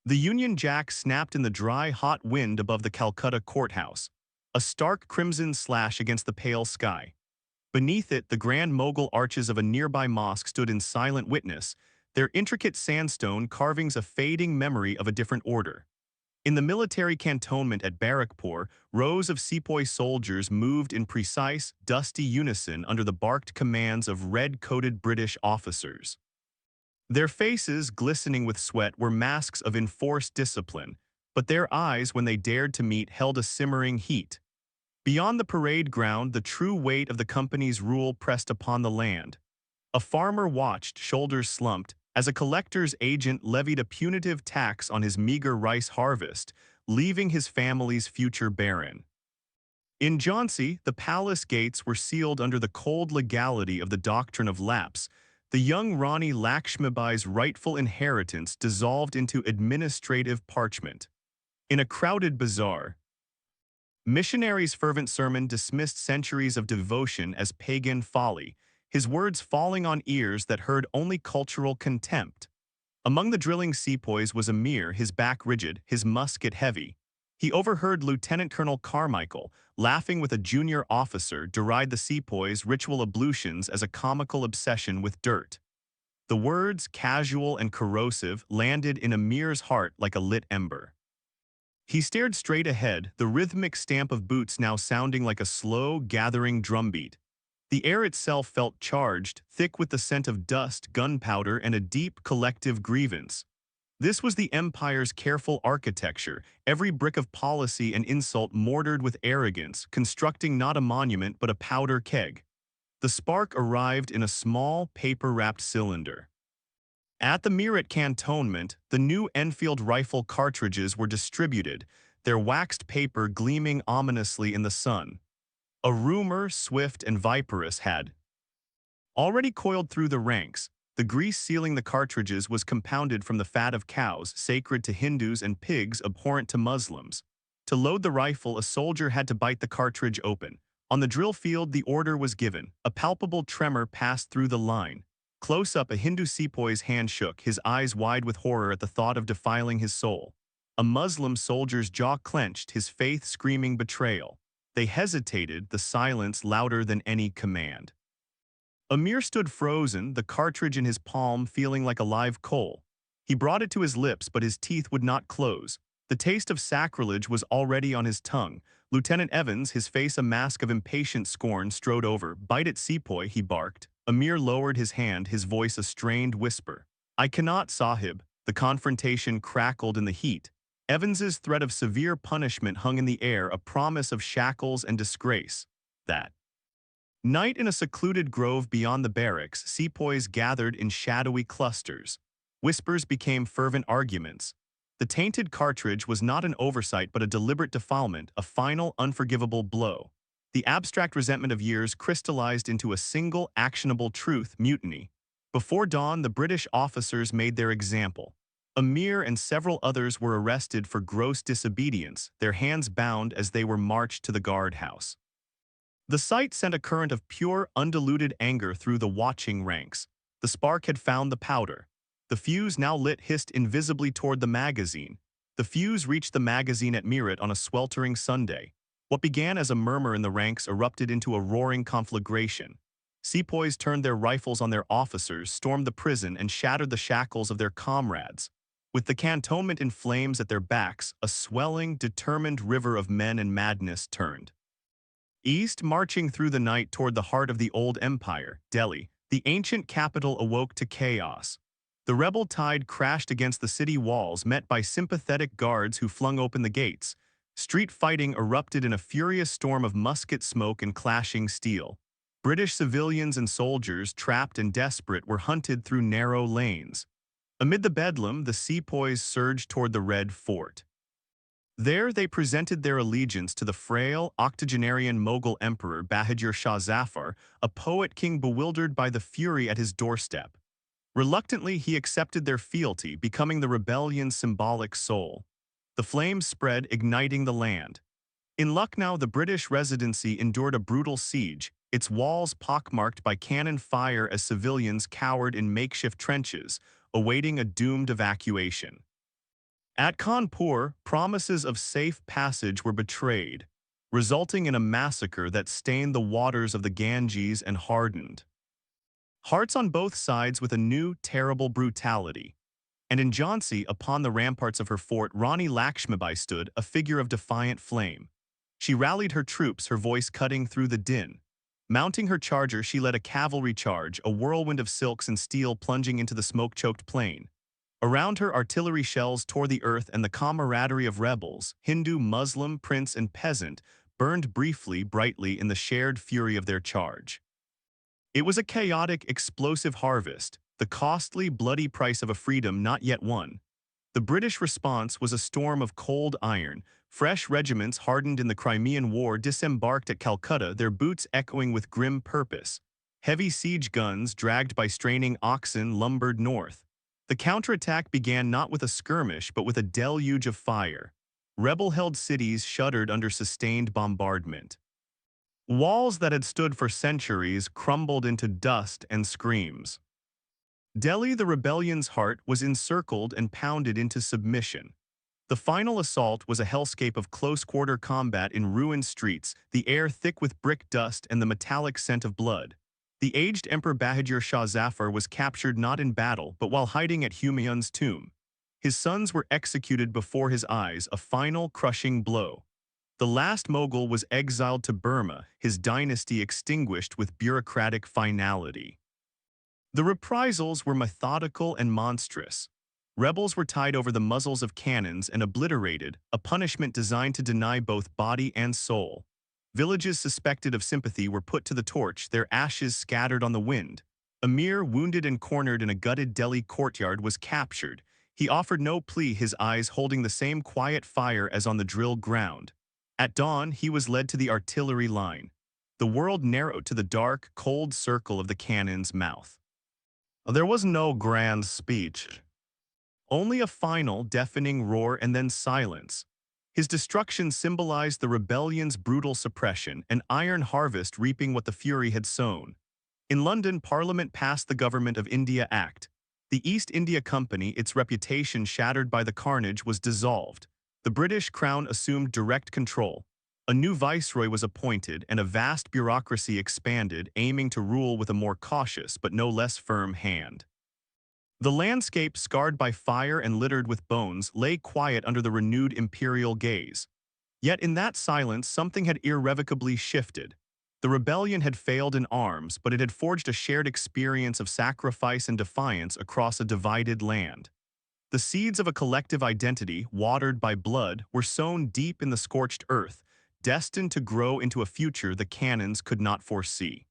The Union Jack snapped in the dry, hot wind above the Calcutta courthouse, a stark crimson slash against the pale sky. Beneath it, the grand Mughal arches of a nearby mosque stood in silent witness, their intricate sandstone carvings a fading memory of a different order. In the military cantonment at Barrackpore, rows of sepoy soldiers moved in precise, dusty unison under the barked commands of red-coated British officers. Their faces, glistening with sweat, were masks of enforced discipline, but their eyes, when they dared to meet, held a simmering heat. Beyond the parade ground, the true weight of the company's rule pressed upon the land. A farmer watched, shoulders slumped, as a collector's agent levied a punitive tax on his meager rice harvest, leaving his family's future barren. In Jhansi, the palace gates were sealed under the cold legality of the doctrine of lapse. The young Rani Lakshmibai's rightful inheritance dissolved into administrative parchment. In a crowded bazaar, missionary's fervent sermon dismissed centuries of devotion as pagan folly, his words falling on ears that heard only cultural contempt. Among the drilling sepoys was Amir, his back rigid, his musket heavy. He overheard Lieutenant Colonel Carmichael, laughing with a junior officer, deride the sepoys' ritual ablutions as a comical obsession with dirt. The words, casual and corrosive, landed in Amir's heart like a lit ember. He stared straight ahead, the rhythmic stamp of boots now sounding like a slow, gathering drumbeat. The air itself felt charged, thick with the scent of dust, gunpowder, and a deep collective grievance. This was the empire's careful architecture, every brick of policy and insult mortared with arrogance, constructing not a monument but a powder keg. The spark arrived in a small, paper-wrapped cylinder. At the Meerut cantonment, the new Enfield rifle cartridges were distributed, their waxed paper gleaming ominously in the sun. A rumor, swift and viperous, had already coiled through the ranks. The grease sealing the cartridges was compounded from the fat of cows, sacred to Hindus, and pigs, abhorrent to Muslims. To load the rifle, a soldier had to bite the cartridge open. On the drill field, the order was given. A palpable tremor passed through the line. Close up, a Hindu sepoy's hand shook, his eyes wide with horror at the thought of defiling his soul. A Muslim soldier's jaw clenched, his faith screaming betrayal. They hesitated, the silence louder than any command. Amir stood frozen, the cartridge in his palm feeling like a live coal. He brought it to his lips, but his teeth would not close. The taste of sacrilege was already on his tongue. Lieutenant Evans, his face a mask of impatient scorn, strode over. "Bite it, sepoy," he barked. Amir lowered his hand, his voice a strained whisper. "I cannot, Sahib." The confrontation crackled in the heat. Evans's threat of severe punishment hung in the air, a promise of shackles and disgrace. That night, in a secluded grove beyond the barracks, sepoys gathered in shadowy clusters. Whispers became fervent arguments. The tainted cartridge was not an oversight but a deliberate defilement, a final, unforgivable blow. The abstract resentment of years crystallized into a single, actionable truth: mutiny. Before dawn, the British officers made their example. Amir and several others were arrested for gross disobedience, their hands bound as they were marched to the guardhouse. The sight sent a current of pure, undiluted anger through the watching ranks. The spark had found the powder. The fuse, now lit, hissed invisibly toward the magazine. The fuse reached the magazine at Meerut on a sweltering Sunday. What began as a murmur in the ranks erupted into a roaring conflagration. Sepoys turned their rifles on their officers, stormed the prison, and shattered the shackles of their comrades. With the cantonment in flames at their backs, a swelling, determined river of men and madness turned east, marching through the night toward the heart of the old empire, Delhi. The ancient capital awoke to chaos. The rebel tide crashed against the city walls, met by sympathetic guards who flung open the gates. Street fighting erupted in a furious storm of musket smoke and clashing steel. British civilians and soldiers, trapped and desperate, were hunted through narrow lanes. Amid the bedlam, the sepoys surged toward the Red Fort. There they presented their allegiance to the frail, octogenarian Mughal emperor Bahadur Shah Zafar, a poet king bewildered by the fury at his doorstep. Reluctantly, he accepted their fealty, becoming the rebellion's symbolic soul. The flames spread, igniting the land. In Lucknow, the British residency endured a brutal siege, its walls pockmarked by cannon fire as civilians cowered in makeshift trenches, awaiting a doomed evacuation. At Kanpur, promises of safe passage were betrayed, resulting in a massacre that stained the waters of the Ganges and hardened hearts on both sides with a new, terrible brutality. And in Jhansi, upon the ramparts of her fort, Rani Lakshmibai stood, a figure of defiant flame. She rallied her troops, her voice cutting through the din. Mounting her charger, she led a cavalry charge, a whirlwind of silks and steel plunging into the smoke-choked plain. Around her, artillery shells tore the earth, and the camaraderie of rebels, Hindu, Muslim, prince, and peasant, burned briefly, brightly in the shared fury of their charge. It was a chaotic, explosive harvest, the costly, bloody price of a freedom not yet won. The British response was a storm of cold iron. Fresh regiments hardened in the Crimean War disembarked at Calcutta, their boots echoing with grim purpose. Heavy siege guns, dragged by straining oxen, lumbered north. The counterattack began not with a skirmish, but with a deluge of fire. Rebel-held cities shuddered under sustained bombardment. Walls that had stood for centuries crumbled into dust and screams. Delhi, the rebellion's heart, was encircled and pounded into submission. The final assault was a hellscape of close-quarter combat in ruined streets, the air thick with brick dust and the metallic scent of blood. The aged Emperor Bahadur Shah Zafar was captured not in battle, but while hiding at Humayun's tomb. His sons were executed before his eyes, a final, crushing blow. The last Mughal was exiled to Burma, his dynasty extinguished with bureaucratic finality. The reprisals were methodical and monstrous. Rebels were tied over the muzzles of cannons and obliterated, a punishment designed to deny both body and soul. Villages suspected of sympathy were put to the torch, their ashes scattered on the wind. Amir, wounded and cornered in a gutted Delhi courtyard, was captured. He offered no plea, his eyes holding the same quiet fire as on the drilled ground. At dawn, he was led to the artillery line. The world narrowed to the dark, cold circle of the cannon's mouth. There was no grand speech. Only a final, deafening roar and then silence. His destruction symbolized the rebellion's brutal suppression, an iron harvest reaping what the fury had sown. In London, Parliament passed the Government of India Act. The East India Company, its reputation shattered by the carnage, was dissolved. The British Crown assumed direct control. A new viceroy was appointed, and a vast bureaucracy expanded, aiming to rule with a more cautious but no less firm hand. The landscape, scarred by fire and littered with bones, lay quiet under the renewed imperial gaze. Yet in that silence, something had irrevocably shifted. The rebellion had failed in arms, but it had forged a shared experience of sacrifice and defiance across a divided land. The seeds of a collective identity, watered by blood, were sown deep in the scorched earth, destined to grow into a future the cannons could not foresee.